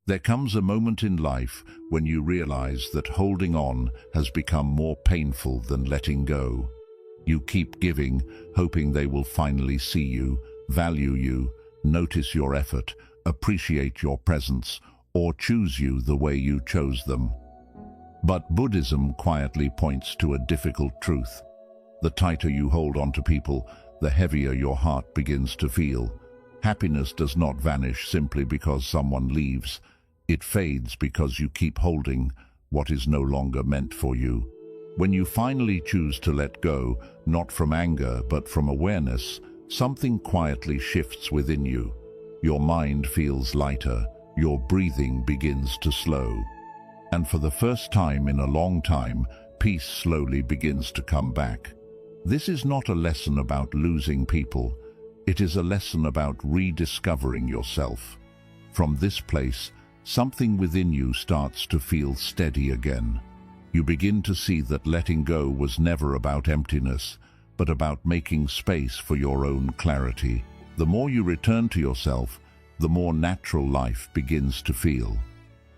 There comes a moment in life when you realize that holding on has become more painful than letting go. You keep giving, hoping they will finally see you, value you, notice your effort, appreciate your presence, or choose you the way you chose them. But Buddhism quietly points to a difficult truth. The tighter you hold on to people, the heavier your heart begins to feel. Happiness does not vanish simply because someone leaves. It fades because you keep holding what is no longer meant for you. When you finally choose to let go, not from anger but from awareness, something quietly shifts within you. Your mind feels lighter, your breathing begins to slow. And for the first time in a long time, peace slowly begins to come back. This is not a lesson about losing people. It is a lesson about rediscovering yourself. From this place, something within you starts to feel steady again. You begin to see that letting go was never about emptiness, but about making space for your own clarity. The more you return to yourself, the more natural life begins to feel.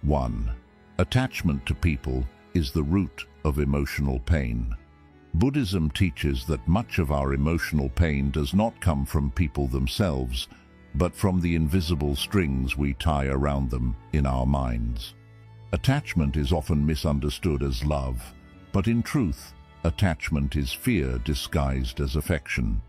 1. Attachment to people is the root of emotional pain. Buddhism teaches that much of our emotional pain does not come from people themselves, but from the invisible strings we tie around them in our minds. Attachment is often misunderstood as love, but in truth, attachment is fear disguised as affection.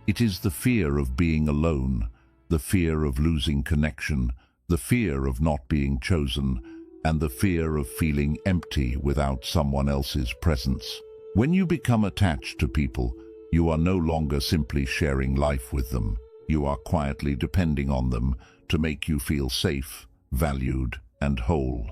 It is the fear of being alone, the fear of losing connection, the fear of not being chosen, and the fear of feeling empty without someone else's presence. When you become attached to people, you are no longer simply sharing life with them. You are quietly depending on them to make you feel safe, valued, and whole.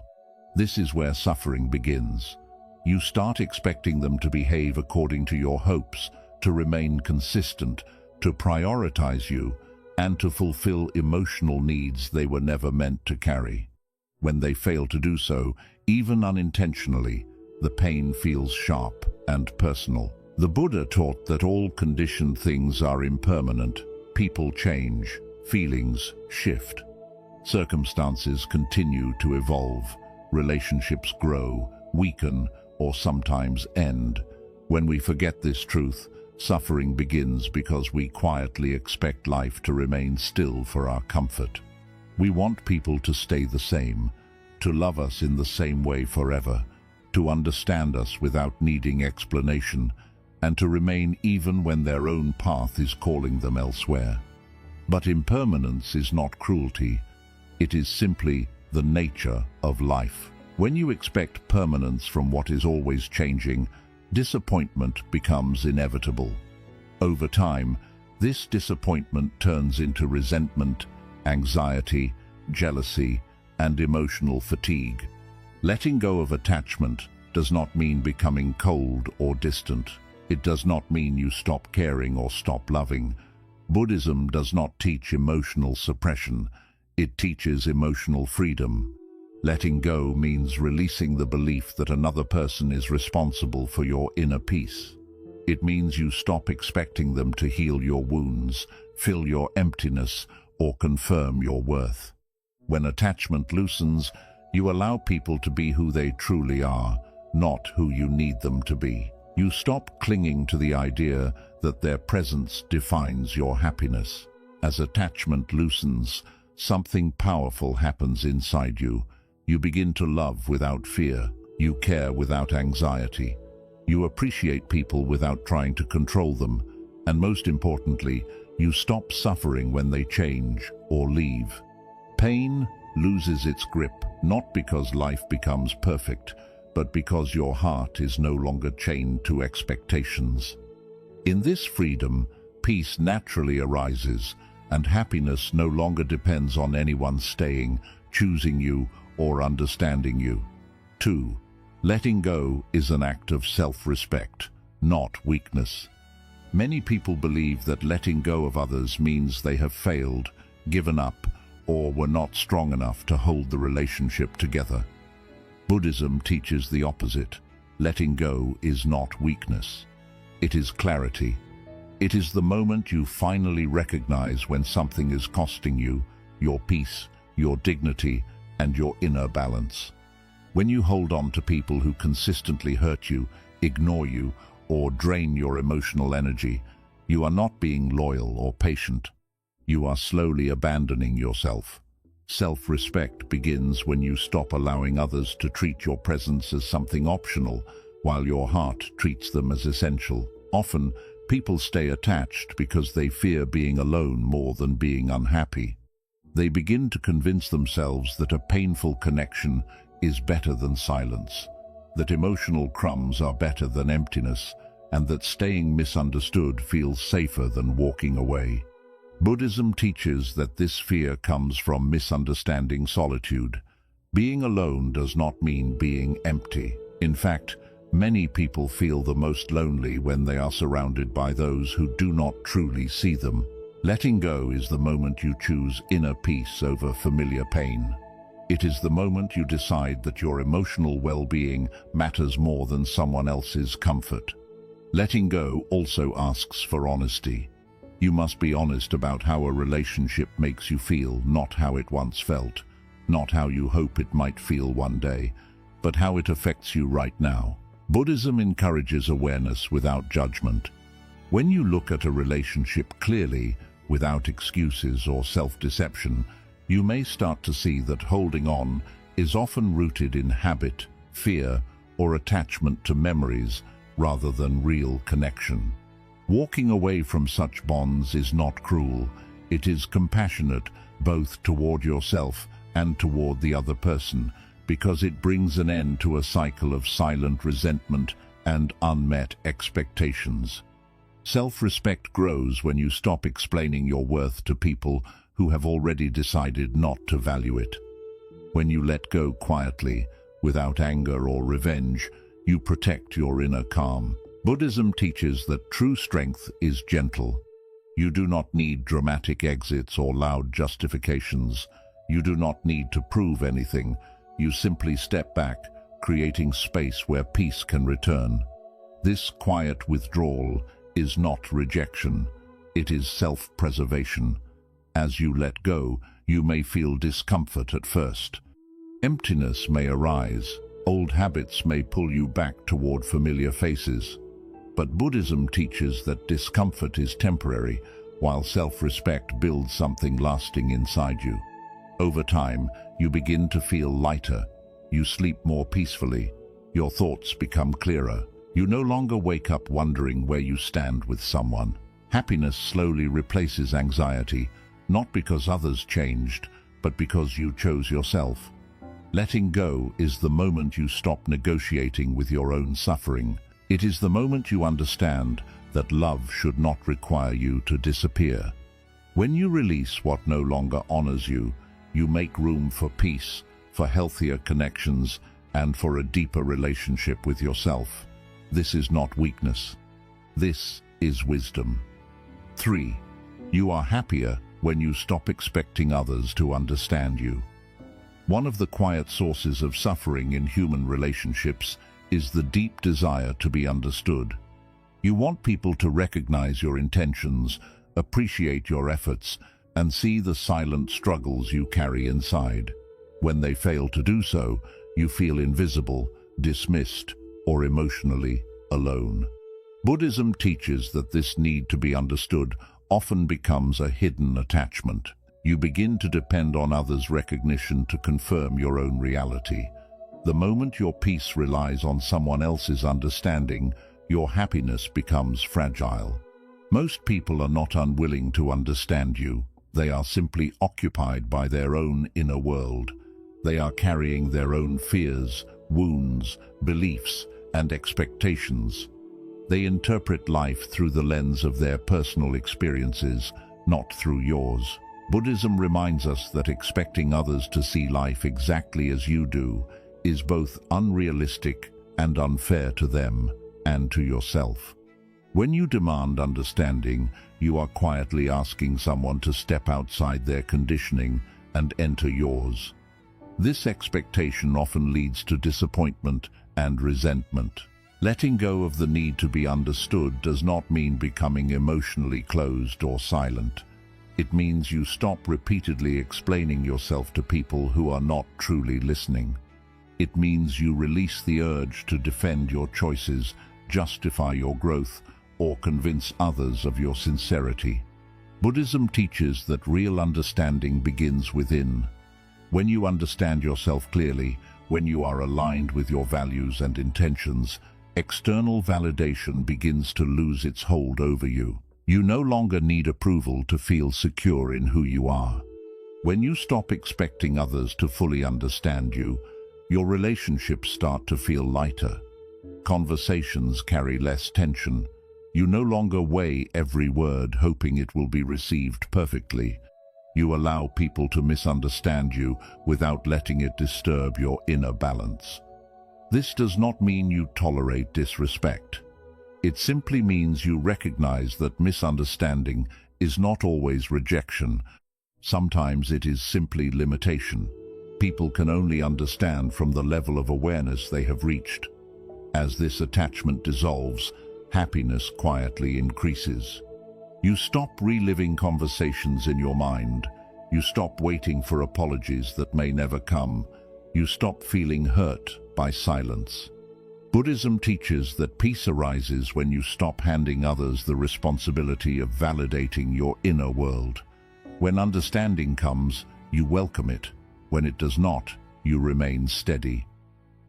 This is where suffering begins. You start expecting them to behave according to your hopes, to remain consistent, to prioritize you, and to fulfill emotional needs they were never meant to carry. When they fail to do so, even unintentionally, the pain feels sharp and personal. The Buddha taught that all conditioned things are impermanent. People change, feelings shift. Circumstances continue to evolve. Relationships grow, weaken, or sometimes end. When we forget this truth, suffering begins because we quietly expect life to remain still for our comfort. We want people to stay the same, to love us in the same way forever, to understand us without needing explanation, and to remain even when their own path is calling them elsewhere. But impermanence is not cruelty. It is simply the nature of life. When you expect permanence from what is always changing, disappointment becomes inevitable. Over time, this disappointment turns into resentment, anxiety, jealousy, and emotional fatigue. Letting go of attachment does not mean becoming cold or distant. It does not mean you stop caring or stop loving. Buddhism does not teach emotional suppression. It teaches emotional freedom. Letting go means releasing the belief that another person is responsible for your inner peace. It means you stop expecting them to heal your wounds, fill your emptiness, or confirm your worth. When attachment loosens, you allow people to be who they truly are, not who you need them to be. You stop clinging to the idea that their presence defines your happiness. As attachment loosens, something powerful happens inside you. You begin to love without fear. You care without anxiety. You appreciate people without trying to control them. And most importantly, you stop suffering when they change or leave. Pain loses its grip, not because life becomes perfect, but because your heart is no longer chained to expectations. In this freedom, peace naturally arises, and happiness no longer depends on anyone staying, choosing you, or understanding you. 2. Letting go is an act of self-respect, not weakness. Many people believe that letting go of others means they have failed, given up, or were not strong enough to hold the relationship together. Buddhism teaches the opposite. Letting go is not weakness. It is clarity. It is the moment you finally recognize when something is costing you, your peace, your dignity, and your inner balance. When you hold on to people who consistently hurt you, ignore you, or drain your emotional energy, you are not being loyal or patient. You are slowly abandoning yourself. Self-respect begins when you stop allowing others to treat your presence as something optional, while your heart treats them as essential. Often, people stay attached because they fear being alone more than being unhappy. They begin to convince themselves that a painful connection is better than silence, that emotional crumbs are better than emptiness, and that staying misunderstood feels safer than walking away. Buddhism teaches that this fear comes from misunderstanding solitude. Being alone does not mean being empty. In fact, many people feel the most lonely when they are surrounded by those who do not truly see them. Letting go is the moment you choose inner peace over familiar pain. It is the moment you decide that your emotional well-being matters more than someone else's comfort. Letting go also asks for honesty. You must be honest about how a relationship makes you feel, not how it once felt, not how you hope it might feel one day, but how it affects you right now. Buddhism encourages awareness without judgment. When you look at a relationship clearly, without excuses or self-deception, you may start to see that holding on is often rooted in habit, fear, or attachment to memories rather than real connection. Walking away from such bonds is not cruel. It is compassionate, both toward yourself and toward the other person, because it brings an end to a cycle of silent resentment and unmet expectations. Self-respect grows when you stop explaining your worth to people who have already decided not to value it. When you let go quietly, without anger or revenge, you protect your inner calm. Buddhism teaches that true strength is gentle. You do not need dramatic exits or loud justifications. You do not need to prove anything. You simply step back, creating space where peace can return. This quiet withdrawal is not rejection. It is self-preservation. As you let go, you may feel discomfort at first. Emptiness may arise. Old habits may pull you back toward familiar faces. But Buddhism teaches that discomfort is temporary, while self-respect builds something lasting inside you. Over time, you begin to feel lighter. You sleep more peacefully. Your thoughts become clearer. You no longer wake up wondering where you stand with someone. Happiness slowly replaces anxiety, not because others changed, but because you chose yourself. Letting go is the moment you stop negotiating with your own suffering. It is the moment you understand that love should not require you to disappear. When you release what no longer honors you, you make room for peace, for healthier connections, and for a deeper relationship with yourself. This is not weakness. This is wisdom. 3. You are happier when you stop expecting others to understand you. One of the quiet sources of suffering in human relationships is the deep desire to be understood. You want people to recognize your intentions, appreciate your efforts, and see the silent struggles you carry inside. When they fail to do so, you feel invisible, dismissed, or emotionally alone. Buddhism teaches that this need to be understood often becomes a hidden attachment. You begin to depend on others' recognition to confirm your own reality. The moment your peace relies on someone else's understanding, your happiness becomes fragile. Most people are not unwilling to understand you. They are simply occupied by their own inner world. They are carrying their own fears, wounds, beliefs, and expectations. They interpret life through the lens of their personal experiences, not through yours. Buddhism reminds us that expecting others to see life exactly as you do is both unrealistic and unfair to them and to yourself. When you demand understanding, you are quietly asking someone to step outside their conditioning and enter yours. This expectation often leads to disappointment and resentment. Letting go of the need to be understood does not mean becoming emotionally closed or silent. It means you stop repeatedly explaining yourself to people who are not truly listening. It means you release the urge to defend your choices, justify your growth, or convince others of your sincerity. Buddhism teaches that real understanding begins within. When you understand yourself clearly, when you are aligned with your values and intentions, external validation begins to lose its hold over you. You no longer need approval to feel secure in who you are. When you stop expecting others to fully understand you, your relationships start to feel lighter. Conversations carry less tension. You no longer weigh every word hoping it will be received perfectly. You allow people to misunderstand you without letting it disturb your inner balance. This does not mean you tolerate disrespect. It simply means you recognize that misunderstanding is not always rejection. Sometimes it is simply limitation. People can only understand from the level of awareness they have reached. As this attachment dissolves, happiness quietly increases. You stop reliving conversations in your mind. You stop waiting for apologies that may never come. You stop feeling hurt by silence. Buddhism teaches that peace arises when you stop handing others the responsibility of validating your inner world. When understanding comes, you welcome it. When it does not, you remain steady.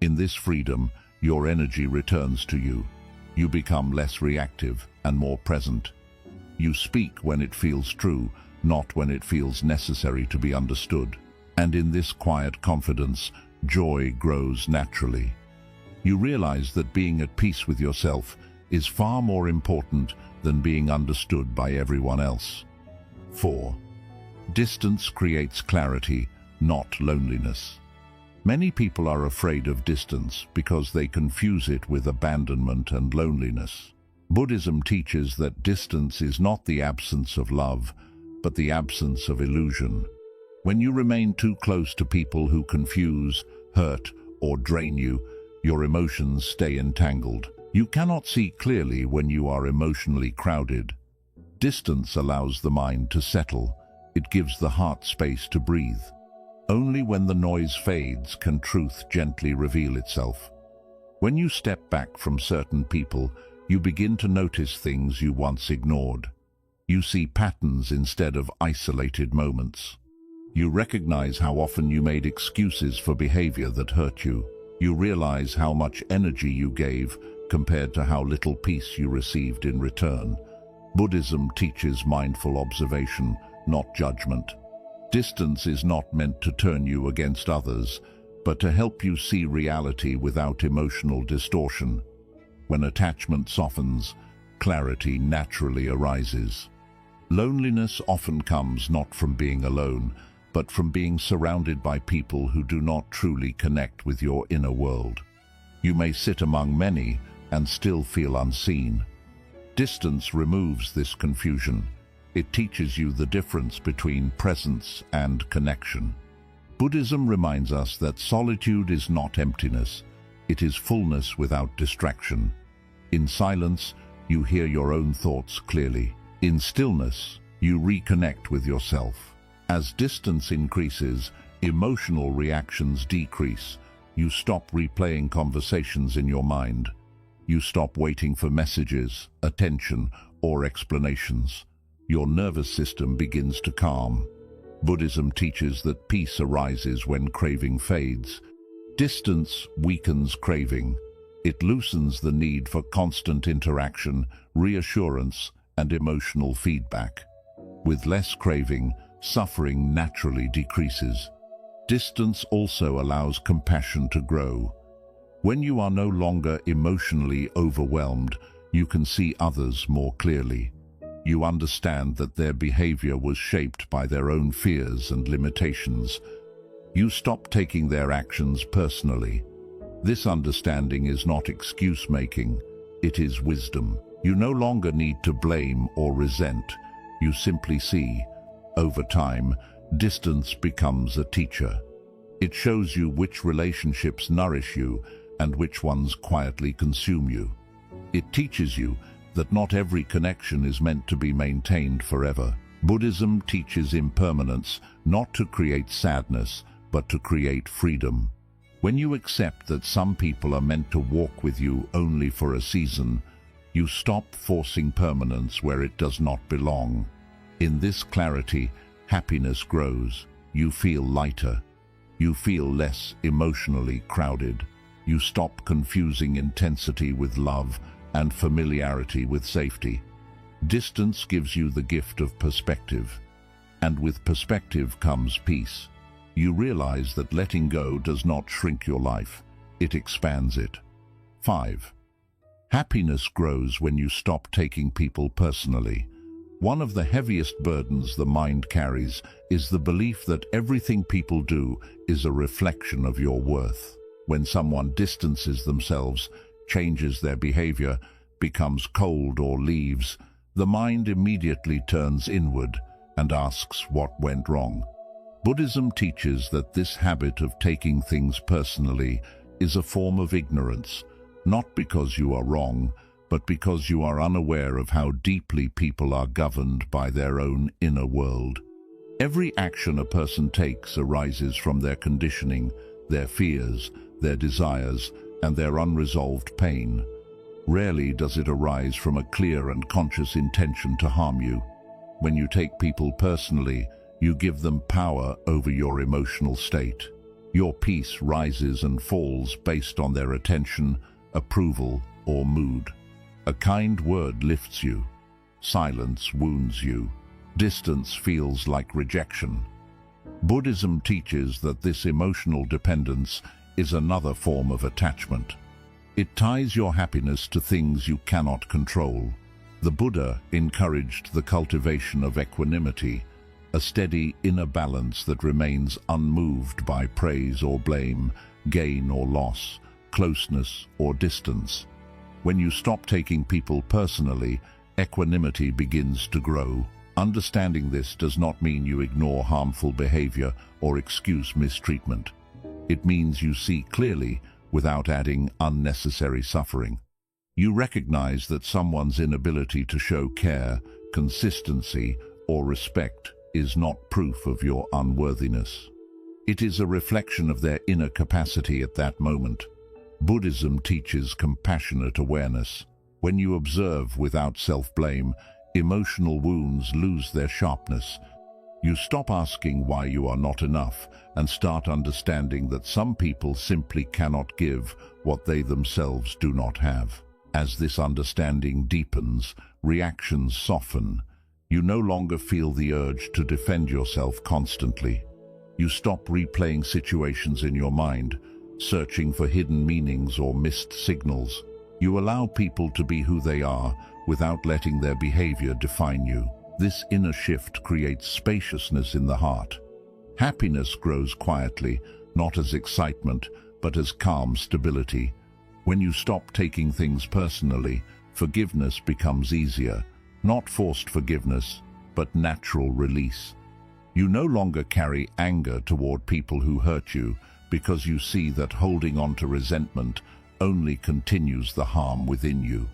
In this freedom, your energy returns to you. You become less reactive and more present. You speak when it feels true, not when it feels necessary to be understood. And in this quiet confidence, joy grows naturally. You realize that being at peace with yourself is far more important than being understood by everyone else. 4. Distance creates clarity, not loneliness. Many people are afraid of distance because they confuse it with abandonment and loneliness. Buddhism teaches that distance is not the absence of love, but the absence of illusion. When you remain too close to people who confuse, hurt, or drain you, your emotions stay entangled. You cannot see clearly when you are emotionally crowded. Distance allows the mind to settle. It gives the heart space to breathe. Only when the noise fades can truth gently reveal itself. When you step back from certain people, you begin to notice things you once ignored. You see patterns instead of isolated moments. You recognize how often you made excuses for behavior that hurt you. You realize how much energy you gave compared to how little peace you received in return. Buddhism teaches mindful observation, not judgment. Distance is not meant to turn you against others, but to help you see reality without emotional distortion. When attachment softens, clarity naturally arises. Loneliness often comes not from being alone, but from being surrounded by people who do not truly connect with your inner world. You may sit among many and still feel unseen. Distance removes this confusion. It teaches you the difference between presence and connection. Buddhism reminds us that solitude is not emptiness. It is fullness without distraction. In silence, you hear your own thoughts clearly. In stillness, you reconnect with yourself. As distance increases, emotional reactions decrease. You stop replaying conversations in your mind. You stop waiting for messages, attention, or explanations. Your nervous system begins to calm. Buddhism teaches that peace arises when craving fades. Distance weakens craving. It loosens the need for constant interaction, reassurance, and emotional feedback. With less craving, suffering naturally decreases. Distance also allows compassion to grow. When you are no longer emotionally overwhelmed, you can see others more clearly. You understand that their behavior was shaped by their own fears and limitations. You stop taking their actions personally. This understanding is not excuse-making, it is wisdom. You no longer need to blame or resent. You simply see. Over time, distance becomes a teacher. It shows you which relationships nourish you and which ones quietly consume you. It teaches you that not every connection is meant to be maintained forever. Buddhism teaches impermanence, not to create sadness, but to create freedom. When you accept that some people are meant to walk with you only for a season, you stop forcing permanence where it does not belong. In this clarity, happiness grows. You feel lighter. You feel less emotionally crowded. You stop confusing intensity with love and familiarity with safety. Distance gives you the gift of perspective, and with perspective comes peace. You realize that letting go does not shrink your life, it expands it. 5. Happiness grows when you stop taking people personally. One of the heaviest burdens the mind carries is the belief that everything people do is a reflection of your worth. When someone distances themselves, changes their behavior, becomes cold or leaves, the mind immediately turns inward and asks what went wrong. Buddhism teaches that this habit of taking things personally is a form of ignorance, not because you are wrong, but because you are unaware of how deeply people are governed by their own inner world. Every action a person takes arises from their conditioning, their fears, their desires, and their unresolved pain. Rarely does it arise from a clear and conscious intention to harm you. When you take people personally, you give them power over your emotional state. Your peace rises and falls based on their attention, approval, or mood. A kind word lifts you. Silence wounds you. Distance feels like rejection. Buddhism teaches that this emotional dependence is another form of attachment. It ties your happiness to things you cannot control. The Buddha encouraged the cultivation of equanimity, a steady inner balance that remains unmoved by praise or blame, gain or loss, closeness or distance. When you stop taking people personally, equanimity begins to grow. Understanding this does not mean you ignore harmful behavior or excuse mistreatment. It means you see clearly without adding unnecessary suffering. You recognize that someone's inability to show care, consistency, or respect is not proof of your unworthiness. It is a reflection of their inner capacity at that moment. Buddhism teaches compassionate awareness. When you observe without self-blame, emotional wounds lose their sharpness. You stop asking why you are not enough and start understanding that some people simply cannot give what they themselves do not have. As this understanding deepens, reactions soften. You no longer feel the urge to defend yourself constantly. You stop replaying situations in your mind, searching for hidden meanings or missed signals. You allow people to be who they are without letting their behavior define you. This inner shift creates spaciousness in the heart. Happiness grows quietly, not as excitement, but as calm stability. When you stop taking things personally, forgiveness becomes easier. Not forced forgiveness, but natural release. You no longer carry anger toward people who hurt you because you see that holding on to resentment only continues the harm within you.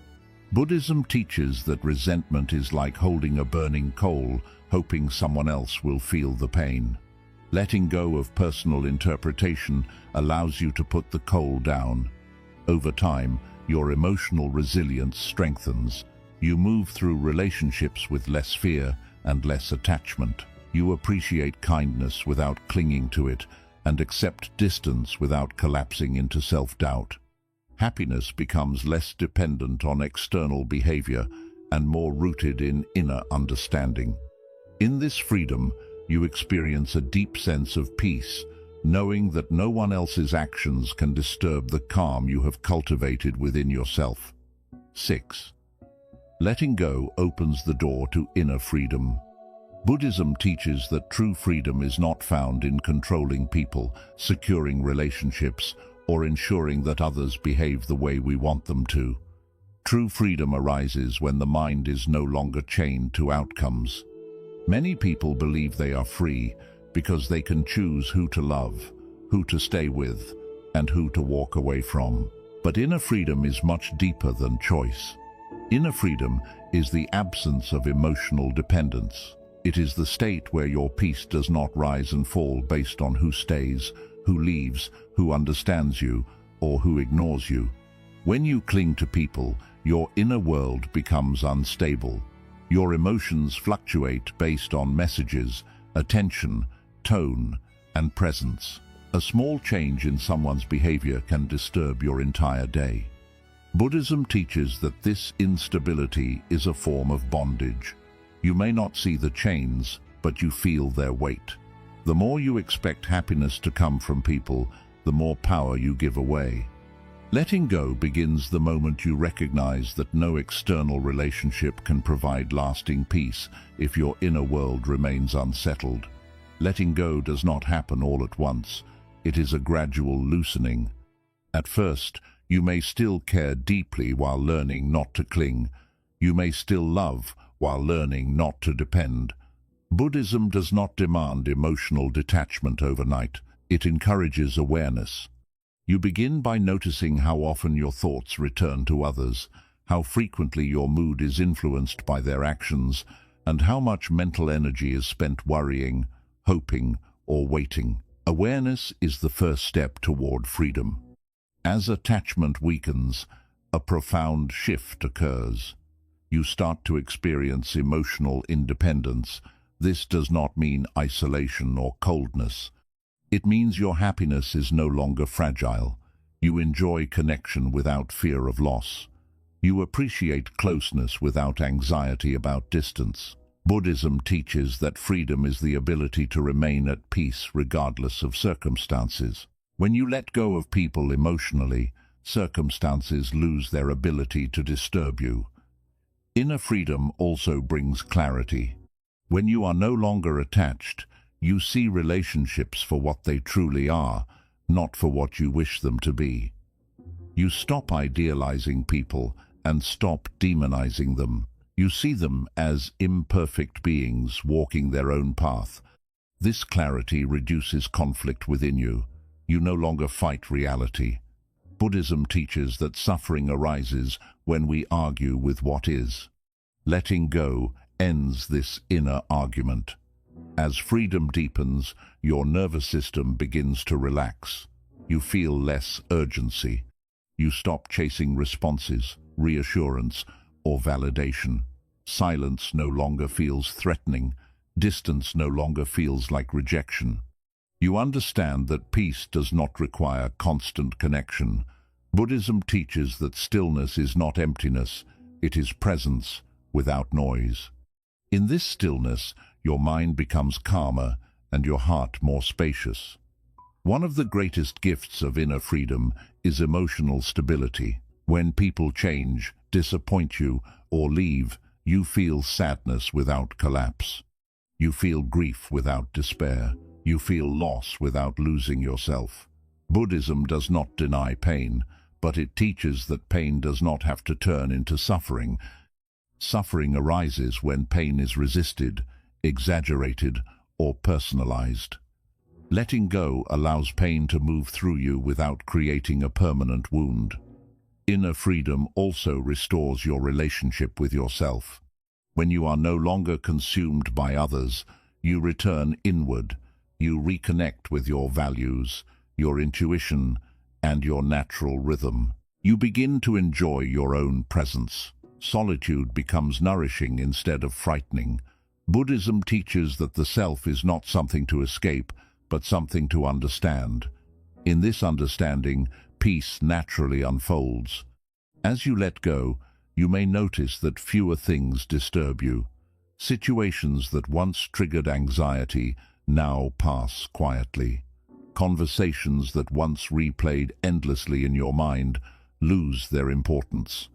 Buddhism teaches that resentment is like holding a burning coal, hoping someone else will feel the pain. Letting go of personal interpretation allows you to put the coal down. Over time, your emotional resilience strengthens. You move through relationships with less fear and less attachment. You appreciate kindness without clinging to it and accept distance without collapsing into self-doubt. Happiness becomes less dependent on external behavior and more rooted in inner understanding. In this freedom, you experience a deep sense of peace, knowing that no one else's actions can disturb the calm you have cultivated within yourself. 6. Letting go opens the door to inner freedom. Buddhism teaches that true freedom is not found in controlling people, securing relationships, or ensuring that others behave the way we want them to. True freedom arises when the mind is no longer chained to outcomes. Many people believe they are free because they can choose who to love, who to stay with, and who to walk away from. But inner freedom is much deeper than choice. Inner freedom is the absence of emotional dependence. It is the state where your peace does not rise and fall based on who stays, who leaves, who understands you, or who ignores you. When you cling to people, your inner world becomes unstable. Your emotions fluctuate based on messages, attention, tone, and presence. A small change in someone's behavior can disturb your entire day. Buddhism teaches that this instability is a form of bondage. You may not see the chains, but you feel their weight. The more you expect happiness to come from people, the more power you give away. Letting go begins the moment you recognize that no external relationship can provide lasting peace if your inner world remains unsettled. Letting go does not happen all at once. It is a gradual loosening. At first, you may still care deeply while learning not to cling. You may still love while learning not to depend. Buddhism does not demand emotional detachment overnight. It encourages awareness. You begin by noticing how often your thoughts return to others, how frequently your mood is influenced by their actions, and how much mental energy is spent worrying, hoping, or waiting. Awareness is the first step toward freedom. As attachment weakens, a profound shift occurs. You start to experience emotional independence. This does not mean isolation or coldness. It means your happiness is no longer fragile. You enjoy connection without fear of loss. You appreciate closeness without anxiety about distance. Buddhism teaches that freedom is the ability to remain at peace regardless of circumstances. When you let go of people emotionally, circumstances lose their ability to disturb you. Inner freedom also brings clarity. When you are no longer attached, you see relationships for what they truly are, not for what you wish them to be. You stop idealizing people and stop demonizing them. You see them as imperfect beings walking their own path. This clarity reduces conflict within you. You no longer fight reality. Buddhism teaches that suffering arises when we argue with what is. Letting go ends this inner argument. As freedom deepens, your nervous system begins to relax. You feel less urgency. You stop chasing responses, reassurance, or validation. Silence no longer feels threatening. Distance no longer feels like rejection. You understand that peace does not require constant connection. Buddhism teaches that stillness is not emptiness, it is presence without noise. In this stillness, your mind becomes calmer and your heart more spacious. One of the greatest gifts of inner freedom is emotional stability. When people change, disappoint you, or leave, you feel sadness without collapse. You feel grief without despair. You feel loss without losing yourself. Buddhism does not deny pain, but it teaches that pain does not have to turn into suffering. Suffering arises when pain is resisted, exaggerated, or personalized. Letting go allows pain to move through you without creating a permanent wound. Inner freedom also restores your relationship with yourself. When you are no longer consumed by others, you return inward. You reconnect with your values, your intuition, and your natural rhythm. You begin to enjoy your own presence. Solitude becomes nourishing instead of frightening. Buddhism teaches that the self is not something to escape, but something to understand. In this understanding, peace naturally unfolds. As you let go, you may notice that fewer things disturb you. Situations that once triggered anxiety now pass quietly. Conversations that once replayed endlessly in your mind lose their importance.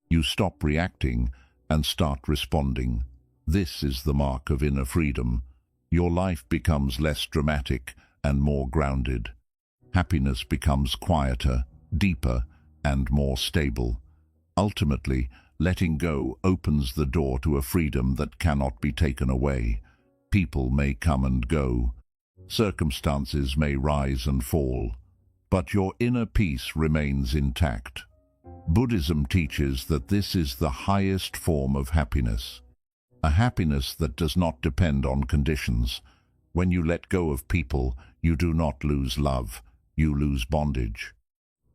You stop reacting and start responding. This is the mark of inner freedom. Your life becomes less dramatic and more grounded. Happiness becomes quieter, deeper, and more stable. Ultimately, letting go opens the door to a freedom that cannot be taken away. People may come and go. Circumstances may rise and fall, but your inner peace remains intact. Buddhism teaches that this is the highest form of happiness. a happiness that does not depend on conditions. When you let go of people, you do not lose love, you lose bondage.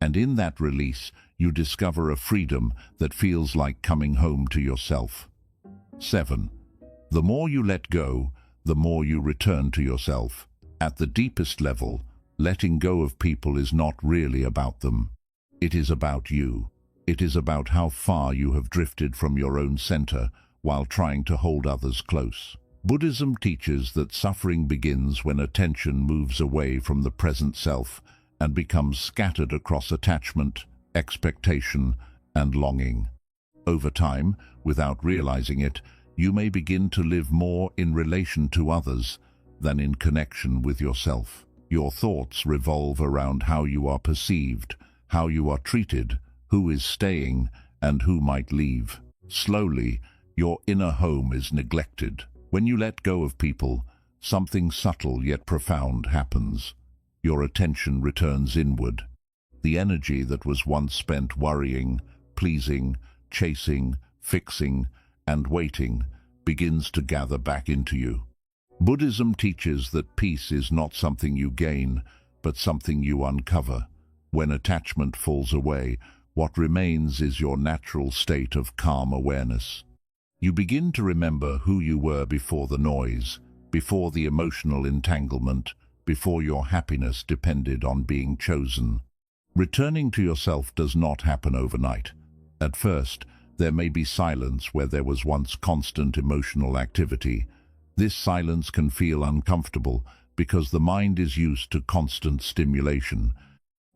And in that release, you discover a freedom that feels like coming home to yourself. 7. The more you let go, the more you return to yourself. At the deepest level, letting go of people is not really about them. It is about you. It is about how far you have drifted from your own center while trying to hold others close. Buddhism teaches that suffering begins when attention moves away from the present self and becomes scattered across attachment, expectation, and longing. Over time, without realizing it, you may begin to live more in relation to others than in connection with yourself. Your thoughts revolve around how you are perceived, how you are treated, who is staying, and who might leave. Slowly, your inner home is neglected. When you let go of people, something subtle yet profound happens. Your attention returns inward. The energy that was once spent worrying, pleasing, chasing, fixing, and waiting begins to gather back into you. Buddhism teaches that peace is not something you gain, but something you uncover. When attachment falls away, what remains is your natural state of calm awareness. You begin to remember who you were before the noise, before the emotional entanglement, before your happiness depended on being chosen. Returning to yourself does not happen overnight. At first, there may be silence where there was once constant emotional activity. This silence can feel uncomfortable because the mind is used to constant stimulation.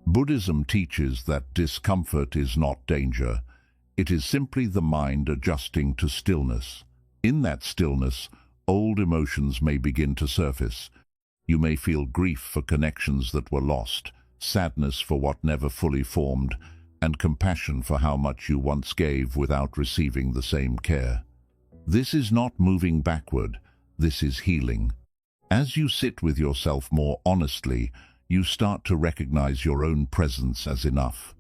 Buddhism teaches that discomfort is not danger. It is simply the mind adjusting to stillness. In that stillness, old emotions may begin to surface. You may feel grief for connections that were lost, sadness for what never fully formed, and compassion for how much you once gave without receiving the same care. This is not moving backward, this is healing. As you sit with yourself more honestly, you start to recognize your own presence as enough.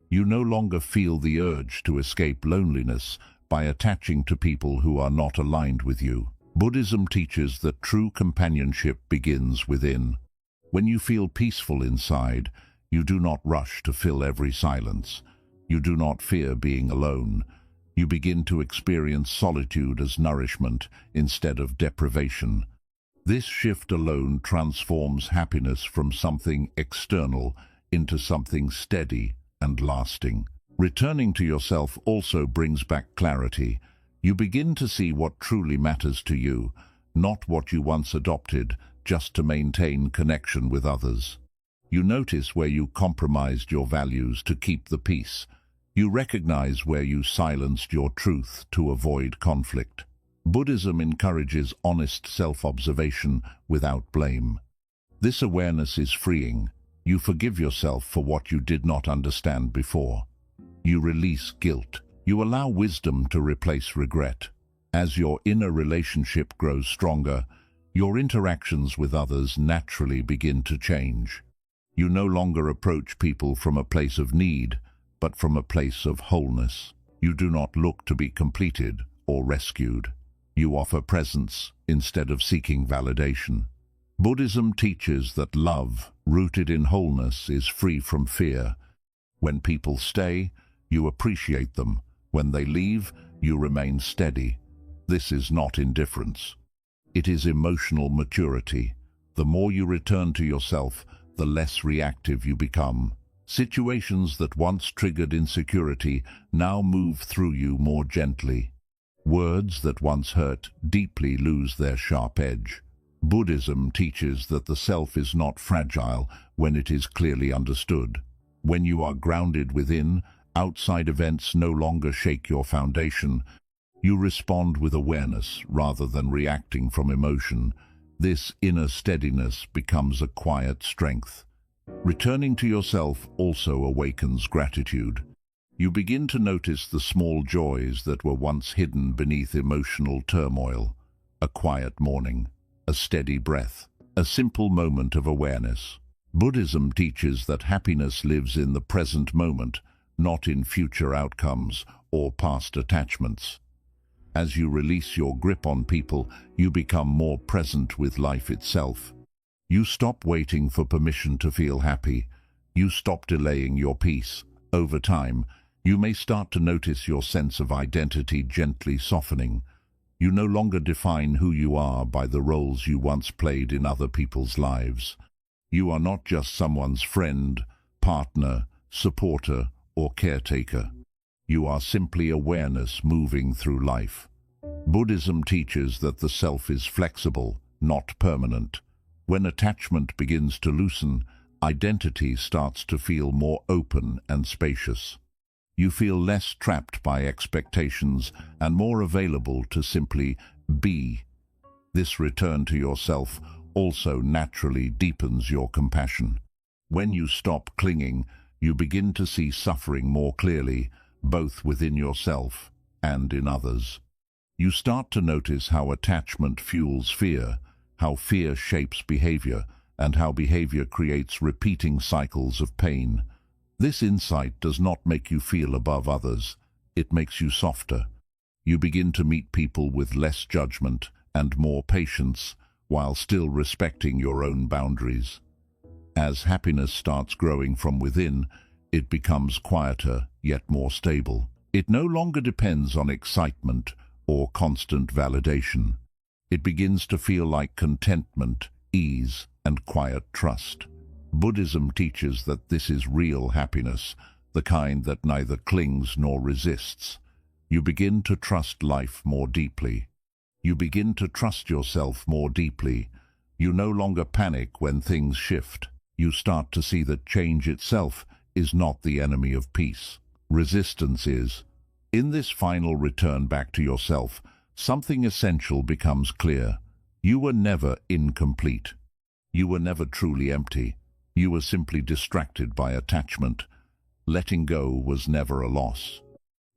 You no longer feel the urge to escape loneliness by attaching to people who are not aligned with you. Buddhism teaches that true companionship begins within. When you feel peaceful inside, you do not rush to fill every silence. You do not fear being alone. You begin to experience solitude as nourishment instead of deprivation. This shift alone transforms happiness from something external into something steady and lasting. Returning to yourself also brings back clarity. You begin to see what truly matters to you, not what you once adopted just to maintain connection with others. You notice where you compromised your values to keep the peace. You recognize where you silenced your truth to avoid conflict. Buddhism encourages honest self-observation without blame. This awareness is freeing. You forgive yourself for what you did not understand before. You release guilt. You allow wisdom to replace regret. As your inner relationship grows stronger, your interactions with others naturally begin to change. You no longer approach people from a place of need, but from a place of wholeness. You do not look to be completed or rescued. You offer presence instead of seeking validation. Buddhism teaches that love, rooted in wholeness, is free from fear. When people stay, you appreciate them. When they leave, you remain steady. This is not indifference. It is emotional maturity. The more you return to yourself, the less reactive you become. Situations that once triggered insecurity now move through you more gently. Words that once hurt deeply lose their sharp edge. Buddhism teaches that the self is not fragile when it is clearly understood. When you are grounded within, outside events no longer shake your foundation. You respond with awareness rather than reacting from emotion. This inner steadiness becomes a quiet strength. Returning to yourself also awakens gratitude. You begin to notice the small joys that were once hidden beneath emotional turmoil. A quiet morning, a steady breath, a simple moment of awareness. Buddhism teaches that happiness lives in the present moment, not in future outcomes or past attachments. As you release your grip on people, you become more present with life itself. You stop waiting for permission to feel happy. You stop delaying your peace. Over time, you may start to notice your sense of identity gently softening. You no longer define who you are by the roles you once played in other people's lives. You are not just someone's friend, partner, supporter, or caretaker. You are simply awareness moving through life. Buddhism teaches that the self is flexible, not permanent. When attachment begins to loosen, identity starts to feel more open and spacious. You feel less trapped by expectations and more available to simply be. This return to yourself also naturally deepens your compassion. When you stop clinging, you begin to see suffering more clearly, both within yourself and in others. You start to notice how attachment fuels fear, how fear shapes behavior, and how behavior creates repeating cycles of pain. This insight does not make you feel above others. It makes you softer. You begin to meet people with less judgment and more patience, while still respecting your own boundaries. As happiness starts growing from within, it becomes quieter, yet more stable. It no longer depends on excitement or constant validation. It begins to feel like contentment, ease, and quiet trust. Buddhism teaches that this is real happiness, the kind that neither clings nor resists. You begin to trust life more deeply. You begin to trust yourself more deeply. You no longer panic when things shift. You start to see that change itself is not the enemy of peace. Resistance is. In this final return back to yourself, something essential becomes clear. You were never incomplete. You were never truly empty. You were simply distracted by attachment. Letting go was never a loss.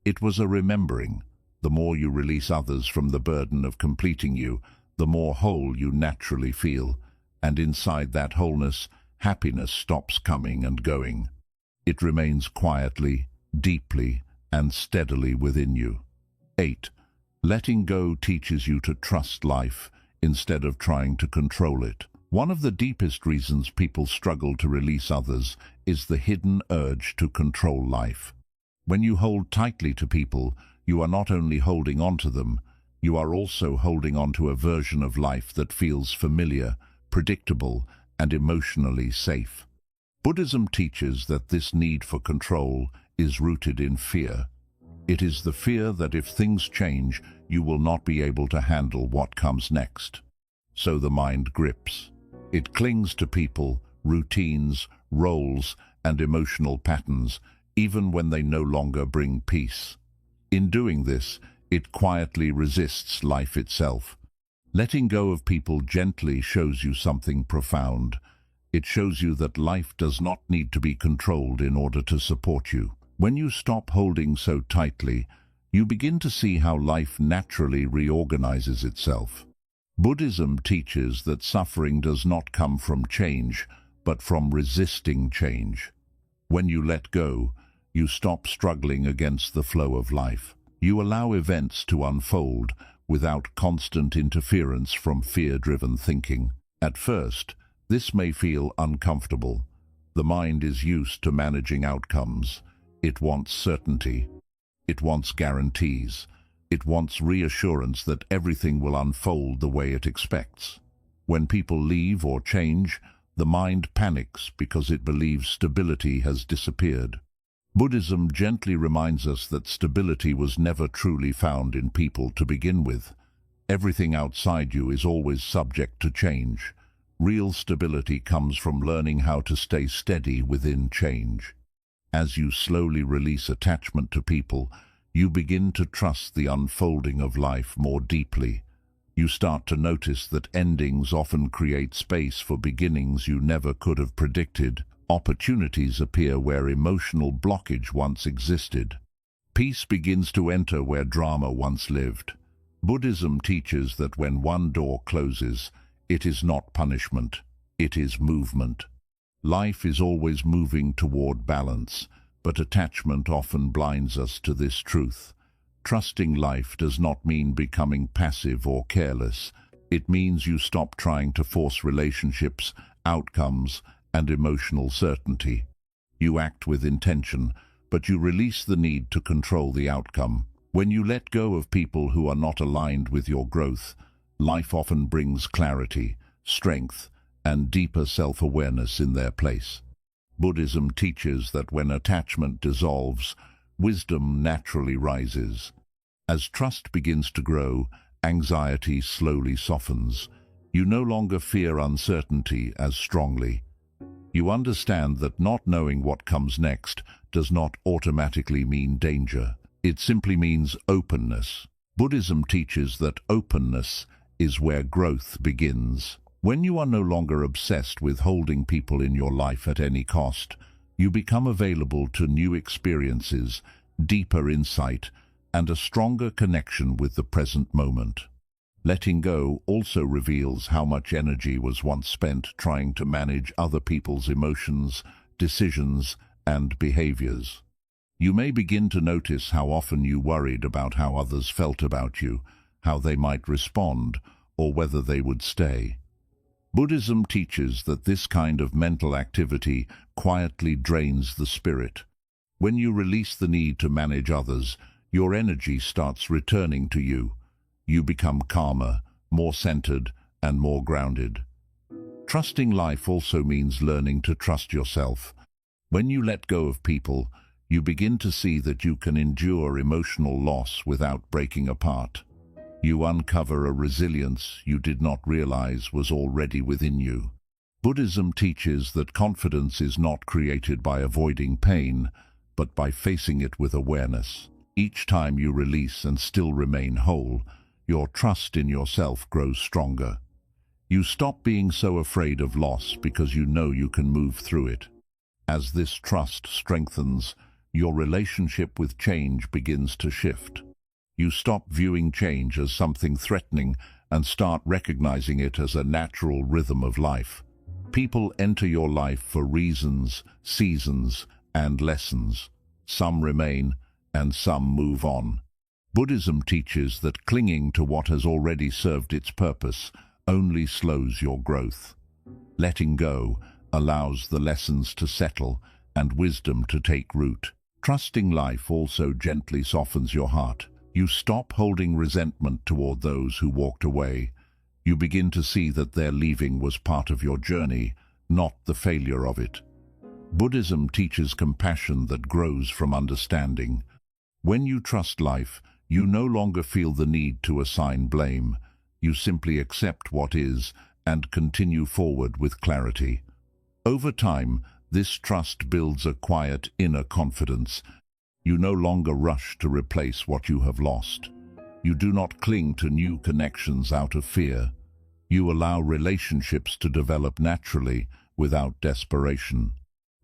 It was a remembering. The more you release others from the burden of completing you, the more whole you naturally feel. And inside that wholeness, happiness stops coming and going. It remains quietly, deeply, and steadily within you. 8. Letting go teaches you to trust life instead of trying to control it. One of the deepest reasons people struggle to release others is the hidden urge to control life. When you hold tightly to people, you are not only holding on to them, you are also holding on to a version of life that feels familiar, predictable, and emotionally safe. Buddhism teaches that this need for control is rooted in fear. It is the fear that if things change, you will not be able to handle what comes next. So the mind grips. It clings to people, routines, roles, and emotional patterns, even when they no longer bring peace. In doing this, it quietly resists life itself. Letting go of people gently shows you something profound. It shows you that life does not need to be controlled in order to support you. When you stop holding so tightly, you begin to see how life naturally reorganizes itself. Buddhism teaches that suffering does not come from change, but from resisting change. When you let go, you stop struggling against the flow of life. You allow events to unfold without constant interference from fear-driven thinking. At first, this may feel uncomfortable. The mind is used to managing outcomes. It wants certainty. It wants guarantees. It wants reassurance that everything will unfold the way it expects. When people leave or change, the mind panics because it believes stability has disappeared. Buddhism gently reminds us that stability was never truly found in people to begin with. Everything outside you is always subject to change. Real stability comes from learning how to stay steady within change. As you slowly release attachment to people, you begin to trust the unfolding of life more deeply. You start to notice that endings often create space for beginnings you never could have predicted. Opportunities appear where emotional blockage once existed. Peace begins to enter where drama once lived. Buddhism teaches that when one door closes, it is not punishment, it is movement. Life is always moving toward balance, but attachment often blinds us to this truth. Trusting life does not mean becoming passive or careless. It means you stop trying to force relationships, outcomes, and emotional certainty. You act with intention, but you release the need to control the outcome. When you let go of people who are not aligned with your growth, life often brings clarity, strength, and deeper self-awareness in their place. Buddhism teaches that when attachment dissolves, wisdom naturally rises. As trust begins to grow, anxiety slowly softens. You no longer fear uncertainty as strongly. You understand that not knowing what comes next does not automatically mean danger. It simply means openness. Buddhism teaches that openness is where growth begins. When you are no longer obsessed with holding people in your life at any cost, you become available to new experiences, deeper insight, and a stronger connection with the present moment. Letting go also reveals how much energy was once spent trying to manage other people's emotions, decisions, and behaviors. You may begin to notice how often you worried about how others felt about you, how they might respond, or whether they would stay. Buddhism teaches that this kind of mental activity quietly drains the spirit. When you release the need to manage others, your energy starts returning to you. You become calmer, more centered, and more grounded. Trusting life also means learning to trust yourself. When you let go of people, you begin to see that you can endure emotional loss without breaking apart. You uncover a resilience you did not realize was already within you. Buddhism teaches that confidence is not created by avoiding pain, but by facing it with awareness. Each time you release and still remain whole, your trust in yourself grows stronger. You stop being so afraid of loss because you know you can move through it. As this trust strengthens, your relationship with change begins to shift. You stop viewing change as something threatening and start recognizing it as a natural rhythm of life. People enter your life for reasons, seasons, and lessons. Some remain, and some move on. Buddhism teaches that clinging to what has already served its purpose only slows your growth. Letting go allows the lessons to settle and wisdom to take root. Trusting life also gently softens your heart. You stop holding resentment toward those who walked away. You begin to see that their leaving was part of your journey, not the failure of it. Buddhism teaches compassion that grows from understanding. When you trust life, you no longer feel the need to assign blame. You simply accept what is and continue forward with clarity. Over time, this trust builds a quiet inner confidence. You no longer rush to replace what you have lost. You do not cling to new connections out of fear. You allow relationships to develop naturally without desperation.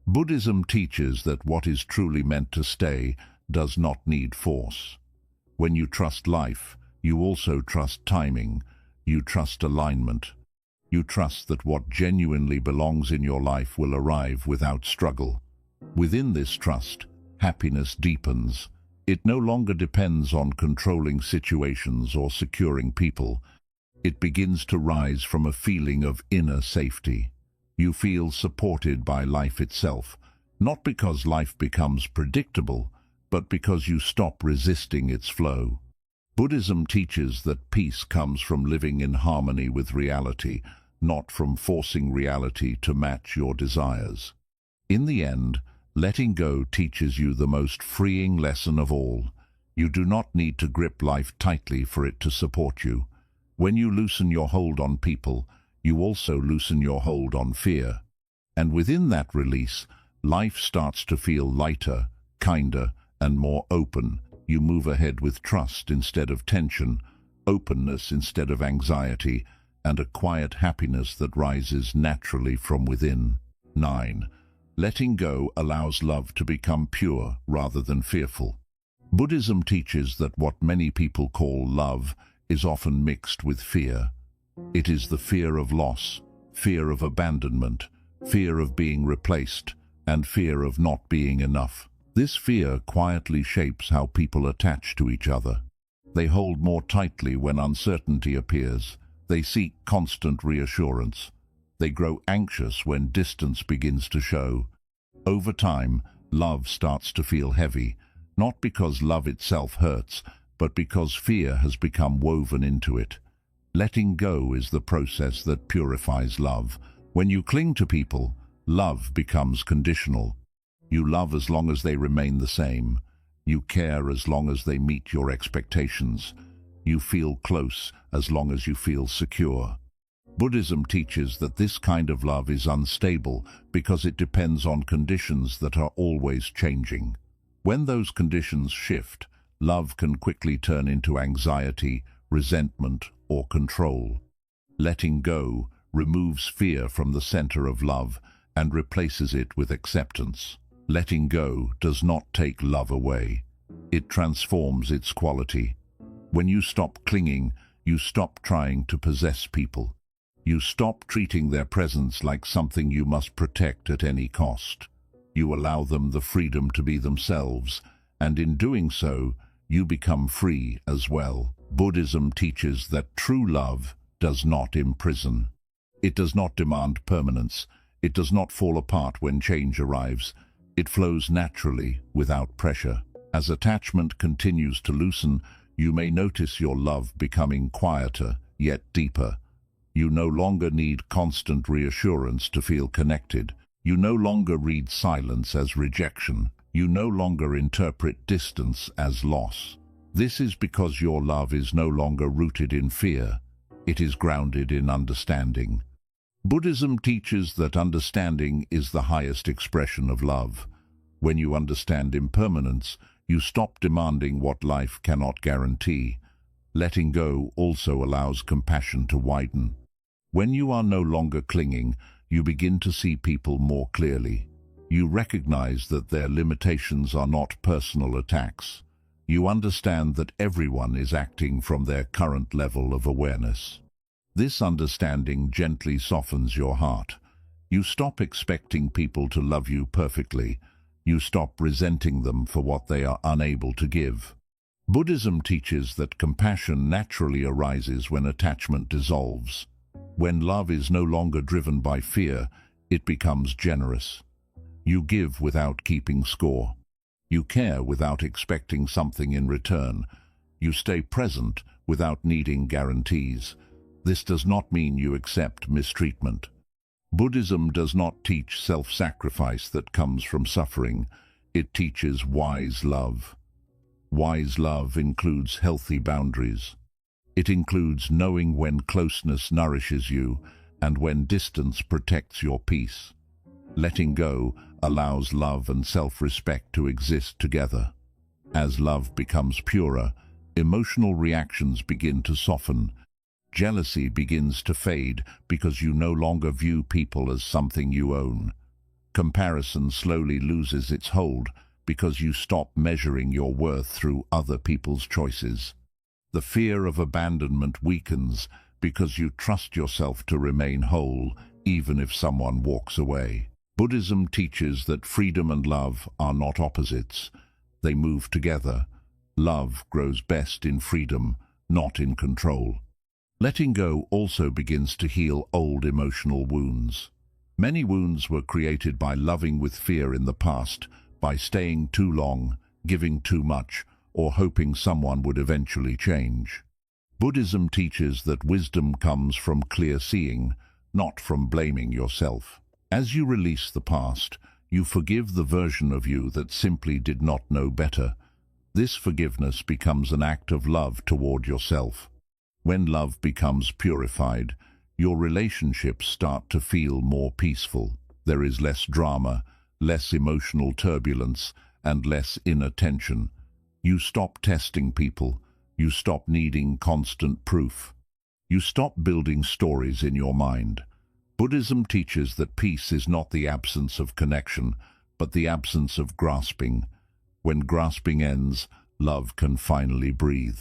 Buddhism teaches that what is truly meant to stay does not need force. When you trust life, you also trust timing. You trust alignment. You trust that what genuinely belongs in your life will arrive without struggle. Within this trust, happiness deepens. It no longer depends on controlling situations or securing people. It begins to rise from a feeling of inner safety. You feel supported by life itself, not because life becomes predictable, but because you stop resisting its flow. Buddhism teaches that peace comes from living in harmony with reality, not from forcing reality to match your desires. In the end, letting go teaches you the most freeing lesson of all. You do not need to grip life tightly for it to support you. When you loosen your hold on people, you also loosen your hold on fear. And within that release, life starts to feel lighter, kinder, and more open. You move ahead with trust instead of tension, openness instead of anxiety, and a quiet happiness that rises naturally from within. 9. Letting go allows love to become pure rather than fearful. Buddhism teaches that what many people call love is often mixed with fear. It is the fear of loss, fear of abandonment, fear of being replaced, and fear of not being enough. This fear quietly shapes how people attach to each other. They hold more tightly when uncertainty appears. They seek constant reassurance. They grow anxious when distance begins to show. Over time, love starts to feel heavy, not because love itself hurts, but because fear has become woven into it. Letting go is the process that purifies love. When you cling to people, love becomes conditional. You love as long as they remain the same. You care as long as they meet your expectations. You feel close as long as you feel secure. Buddhism teaches that this kind of love is unstable because it depends on conditions that are always changing. When those conditions shift, love can quickly turn into anxiety, resentment, or control. Letting go removes fear from the center of love and replaces it with acceptance. Letting go does not take love away. It transforms its quality. When you stop clinging, you stop trying to possess people. You stop treating their presence like something you must protect at any cost. You allow them the freedom to be themselves, and in doing so, you become free as well. Buddhism teaches that true love does not imprison. It does not demand permanence. It does not fall apart when change arrives. It flows naturally, without pressure. As attachment continues to loosen, you may notice your love becoming quieter, yet deeper. You no longer need constant reassurance to feel connected. You no longer read silence as rejection. You no longer interpret distance as loss. This is because your love is no longer rooted in fear. It is grounded in understanding. Buddhism teaches that understanding is the highest expression of love. When you understand impermanence, you stop demanding what life cannot guarantee. Letting go also allows compassion to widen. When you are no longer clinging, you begin to see people more clearly. You recognize that their limitations are not personal attacks. You understand that everyone is acting from their current level of awareness. This understanding gently softens your heart. You stop expecting people to love you perfectly. You stop resenting them for what they are unable to give. Buddhism teaches that compassion naturally arises when attachment dissolves. When love is no longer driven by fear, it becomes generous. You give without keeping score. You care without expecting something in return. You stay present without needing guarantees. This does not mean you accept mistreatment. Buddhism does not teach self-sacrifice that comes from suffering. It teaches wise love. Wise love includes healthy boundaries. It includes knowing when closeness nourishes you and when distance protects your peace. Letting go allows love and self-respect to exist together. As love becomes purer, emotional reactions begin to soften. Jealousy begins to fade because you no longer view people as something you own. Comparison slowly loses its hold because you stop measuring your worth through other people's choices. The fear of abandonment weakens because you trust yourself to remain whole even if someone walks away. Buddhism teaches that freedom and love are not opposites. They move together. Love grows best in freedom, not in control. Letting go also begins to heal old emotional wounds. Many wounds were created by loving with fear in the past, by staying too long, giving too much, or hoping someone would eventually change. Buddhism teaches that wisdom comes from clear seeing, not from blaming yourself. As you release the past, you forgive the version of you that simply did not know better. This forgiveness becomes an act of love toward yourself. When love becomes purified, your relationships start to feel more peaceful. There is less drama, less emotional turbulence, and less inner tension. You stop testing people. You stop needing constant proof. You stop building stories in your mind. Buddhism teaches that peace is not the absence of connection, but the absence of grasping. When grasping ends, love can finally breathe.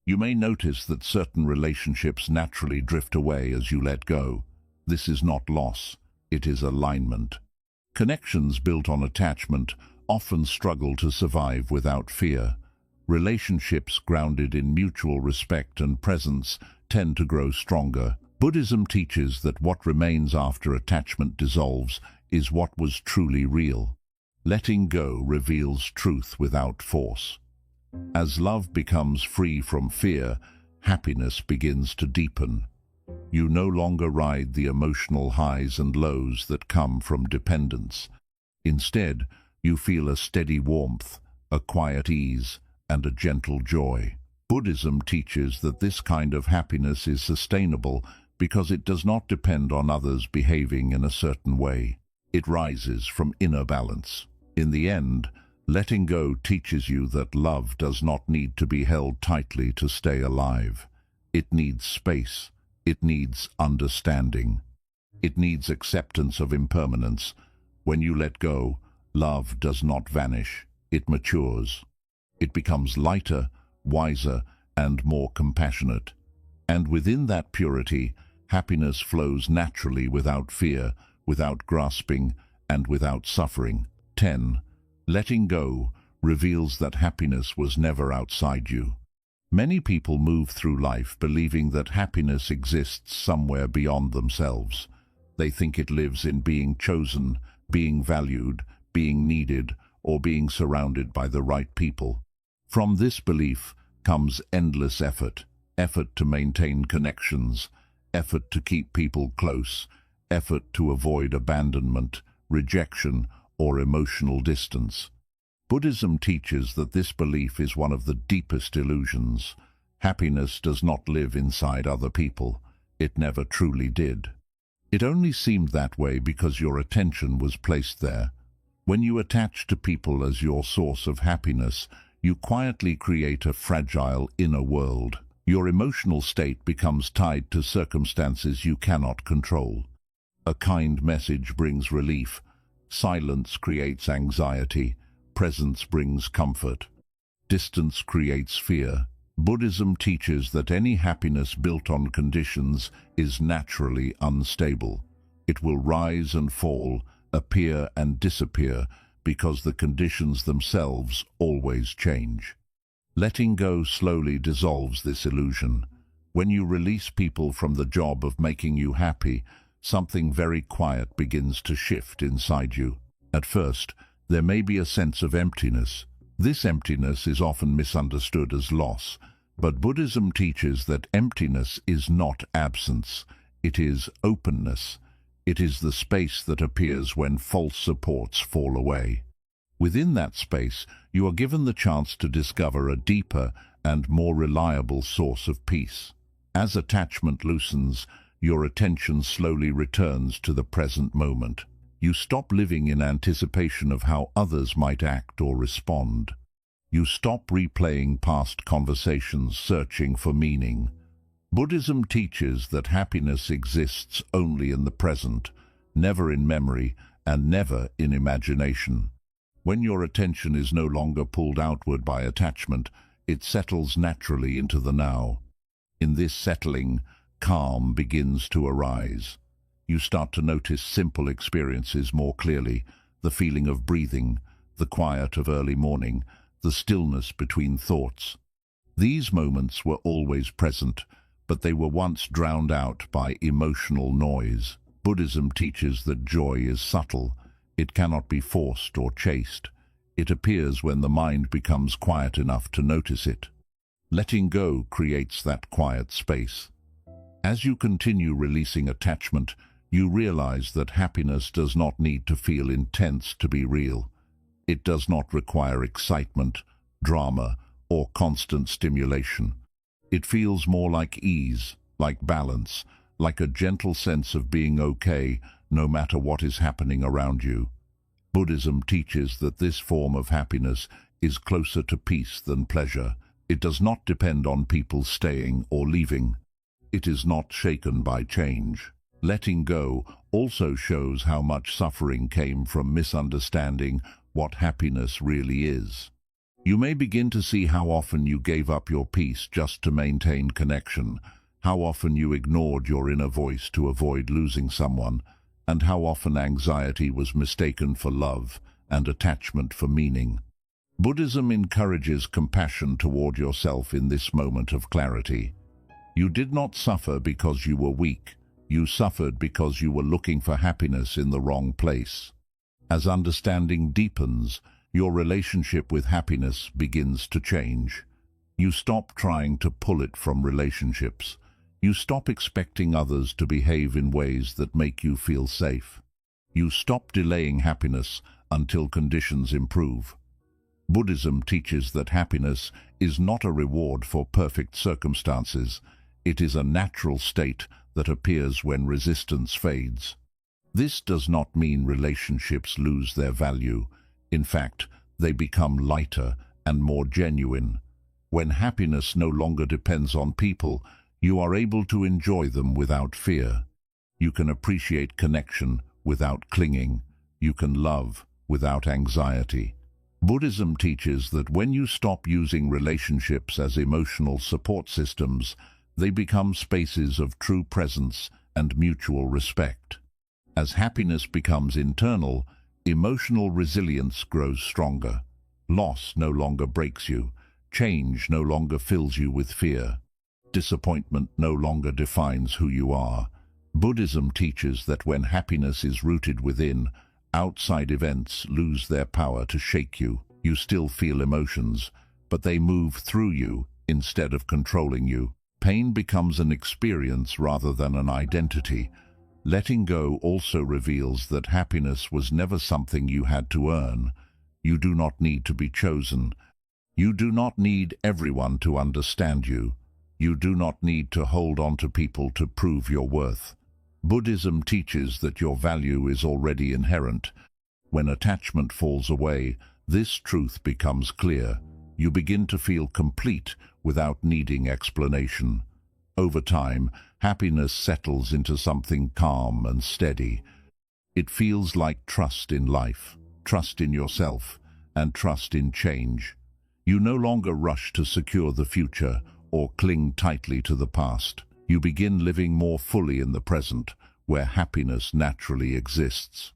You may notice that certain relationships naturally drift away as you let go. This is not loss, it is alignment. Connections built on attachment often struggle to survive without fear. Relationships grounded in mutual respect and presence tend to grow stronger. Buddhism teaches that what remains after attachment dissolves is what was truly real. Letting go reveals truth without force. As love becomes free from fear, happiness begins to deepen. You no longer ride the emotional highs and lows that come from dependence. Instead, you feel a steady warmth, a quiet ease, and a gentle joy. Buddhism teaches that this kind of happiness is sustainable because it does not depend on others behaving in a certain way. It rises from inner balance. In the end, letting go teaches you that love does not need to be held tightly to stay alive. It needs space. It needs understanding. It needs acceptance of impermanence. When you let go, love does not vanish. It matures. It becomes lighter, wiser, and more compassionate. And within that purity, happiness flows naturally without fear, without grasping, and without suffering. 10. Letting go reveals that happiness was never outside you. Many people move through life believing that happiness exists somewhere beyond themselves. They think it lives in being chosen, being valued, being needed, or being surrounded by the right people. From this belief comes endless effort to maintain connections, effort to keep people close, effort to avoid abandonment, rejection, or emotional distance. Buddhism teaches that this belief is one of the deepest illusions. Happiness does not live inside other people. It never truly did. It only seemed that way because your attention was placed there. When you attach to people as your source of happiness, you quietly create a fragile inner world. Your emotional state becomes tied to circumstances you cannot control. A kind message brings relief. Silence creates anxiety. Presence brings comfort. Distance creates fear. Buddhism teaches that any happiness built on conditions is naturally unstable. It will rise and fall, appear and disappear, because the conditions themselves always change. Letting go slowly dissolves this illusion. When you release people from the job of making you happy, something very quiet begins to shift inside you. At first, there may be a sense of emptiness. This emptiness is often misunderstood as loss, but Buddhism teaches that emptiness is not absence. It is openness. It is the space that appears when false supports fall away. Within that space, you are given the chance to discover a deeper and more reliable source of peace. As attachment loosens, your attention slowly returns to the present moment. You stop living in anticipation of how others might act or respond. You stop replaying past conversations, searching for meaning. Buddhism teaches that happiness exists only in the present, never in memory, and never in imagination. When your attention is no longer pulled outward by attachment, it settles naturally into the now. In this settling, calm begins to arise. You start to notice simple experiences more clearly, the feeling of breathing, the quiet of early morning, the stillness between thoughts. These moments were always present, but they were once drowned out by emotional noise. Buddhism teaches that joy is subtle. It cannot be forced or chased. It appears when the mind becomes quiet enough to notice it. Letting go creates that quiet space. As you continue releasing attachment, you realize that happiness does not need to feel intense to be real. It does not require excitement, drama, or constant stimulation. It feels more like ease, like balance, like a gentle sense of being okay, no matter what is happening around you. Buddhism teaches that this form of happiness is closer to peace than pleasure. It does not depend on people staying or leaving. It is not shaken by change. Letting go also shows how much suffering came from misunderstanding what happiness really is. You may begin to see how often you gave up your peace just to maintain connection, how often you ignored your inner voice to avoid losing someone, and how often anxiety was mistaken for love and attachment for meaning. Buddhism encourages compassion toward yourself in this moment of clarity. You did not suffer because you were weak. You suffered because you were looking for happiness in the wrong place. As understanding deepens, your relationship with happiness begins to change. You stop trying to pull it from relationships. You stop expecting others to behave in ways that make you feel safe. You stop delaying happiness until conditions improve. Buddhism teaches that happiness is not a reward for perfect circumstances. It is a natural state that appears when resistance fades. This does not mean relationships lose their value. In fact, they become lighter and more genuine. When happiness no longer depends on people, you are able to enjoy them without fear. You can appreciate connection without clinging. You can love without anxiety. Buddhism teaches that when you stop using relationships as emotional support systems, they become spaces of true presence and mutual respect. As happiness becomes internal, emotional resilience grows stronger. Loss no longer breaks you. Change no longer fills you with fear. Disappointment no longer defines who you are. Buddhism teaches that when happiness is rooted within, outside events lose their power to shake you. You still feel emotions, but they move through you instead of controlling you. Pain becomes an experience rather than an identity. Letting go also reveals that happiness was never something you had to earn. You do not need to be chosen. You do not need everyone to understand you. You do not need to hold on to people to prove your worth. Buddhism teaches that your value is already inherent. When attachment falls away, this truth becomes clear. You begin to feel complete without needing explanation. Over time, happiness settles into something calm and steady. It feels like trust in life, trust in yourself, and trust in change. You no longer rush to secure the future or cling tightly to the past. You begin living more fully in the present, where happiness naturally exists.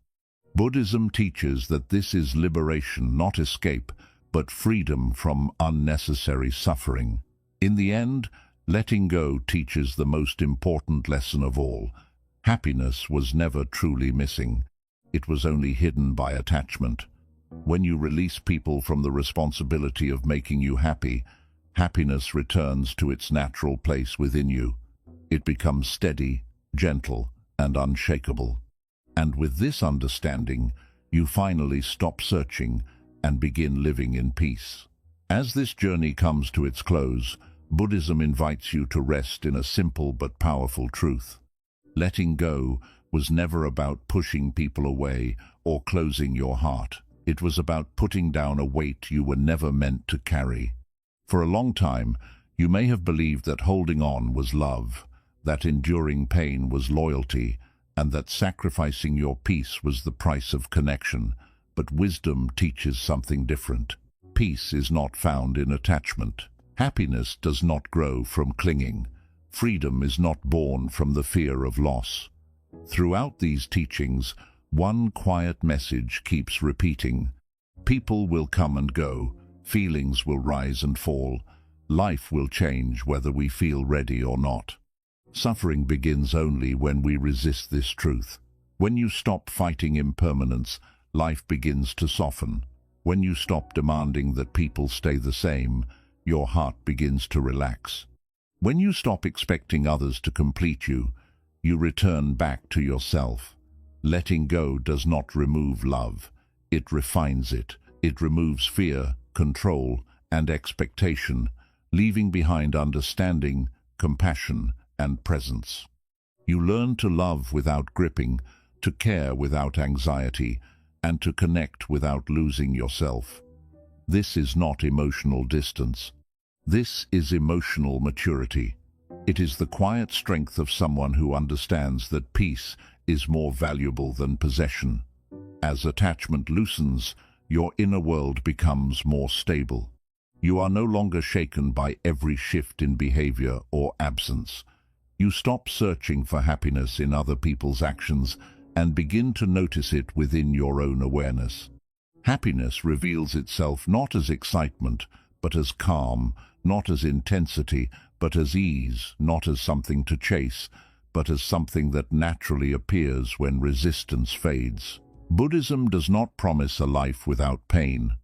Buddhism teaches that this is liberation, not escape, but freedom from unnecessary suffering. In the end, letting go teaches the most important lesson of all. Happiness was never truly missing. It was only hidden by attachment. When you release people from the responsibility of making you happy, happiness returns to its natural place within you. It becomes steady, gentle, and unshakable. And with this understanding, you finally stop searching and begin living in peace. As this journey comes to its close, Buddhism invites you to rest in a simple but powerful truth. Letting go was never about pushing people away or closing your heart. It was about putting down a weight you were never meant to carry. For a long time, you may have believed that holding on was love, that enduring pain was loyalty, and that sacrificing your peace was the price of connection. But wisdom teaches something different. Peace is not found in attachment. Happiness does not grow from clinging. Freedom is not born from the fear of loss. Throughout these teachings, one quiet message keeps repeating. People will come and go. Feelings will rise and fall. Life will change whether we feel ready or not. Suffering begins only when we resist this truth. When you stop fighting impermanence, life begins to soften. When you stop demanding that people stay the same, your heart begins to relax. When you stop expecting others to complete you, you return back to yourself. Letting go does not remove love. It refines it. It removes fear, control, and expectation, leaving behind understanding, compassion, and presence. You learn to love without gripping, to care without anxiety, and to connect without losing yourself. This is not emotional distance. This is emotional maturity. It is the quiet strength of someone who understands that peace is more valuable than possession. As attachment loosens, your inner world becomes more stable. You are no longer shaken by every shift in behavior or absence. You stop searching for happiness in other people's actions and begin to notice it within your own awareness. Happiness reveals itself not as excitement, but as calm, not as intensity, but as ease, not as something to chase, but as something that naturally appears when resistance fades. Buddhism does not promise a life without pain.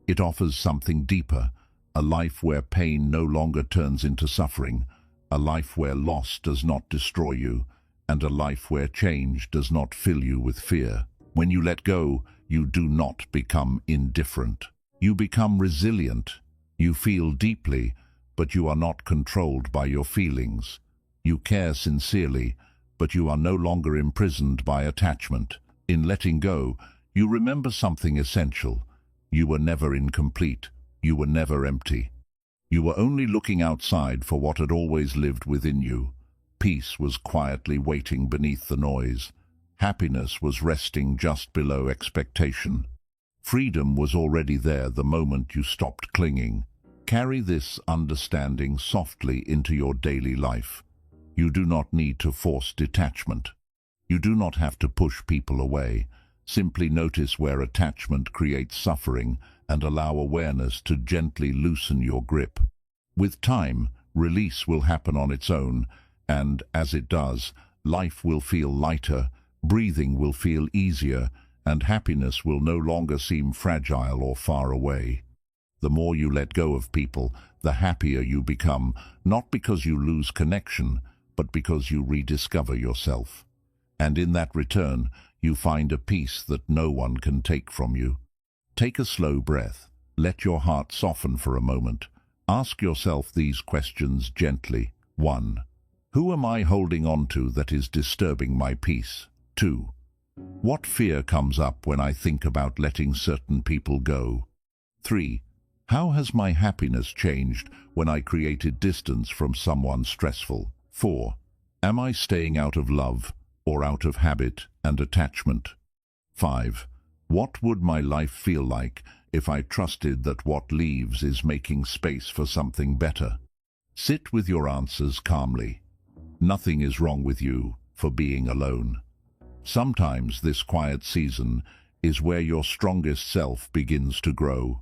It offers something deeper, a life where pain no longer turns into suffering, a life where loss does not destroy you, and a life where change does not fill you with fear. When you let go, you do not become indifferent. You become resilient. You feel deeply, but you are not controlled by your feelings. You care sincerely, but you are no longer imprisoned by attachment. In letting go, you remember something essential. You were never incomplete. You were never empty. You were only looking outside for what had always lived within you. Peace was quietly waiting beneath the noise. Happiness was resting just below expectation. Freedom was already there the moment you stopped clinging. Carry this understanding softly into your daily life. You do not need to force detachment. You do not have to push people away. Simply notice where attachment creates suffering and allow awareness to gently loosen your grip. With time, release will happen on its own, and as it does, life will feel lighter, breathing will feel easier, and happiness will no longer seem fragile or far away. The more you let go of people, the happier you become, not because you lose connection, but because you rediscover yourself. And in that return, you find a peace that no one can take from you. Take a slow breath. Let your heart soften for a moment. Ask yourself these questions gently. 1. Who am I holding on to that is disturbing my peace? 2. What fear comes up when I think about letting certain people go? 3. How has my happiness changed when I created distance from someone stressful? 4. Am I staying out of love or out of habit and attachment? 5. What would my life feel like if I trusted that what leaves is making space for something better? Sit with your answers calmly. Nothing is wrong with you for being alone. Sometimes this quiet season is where your strongest self begins to grow.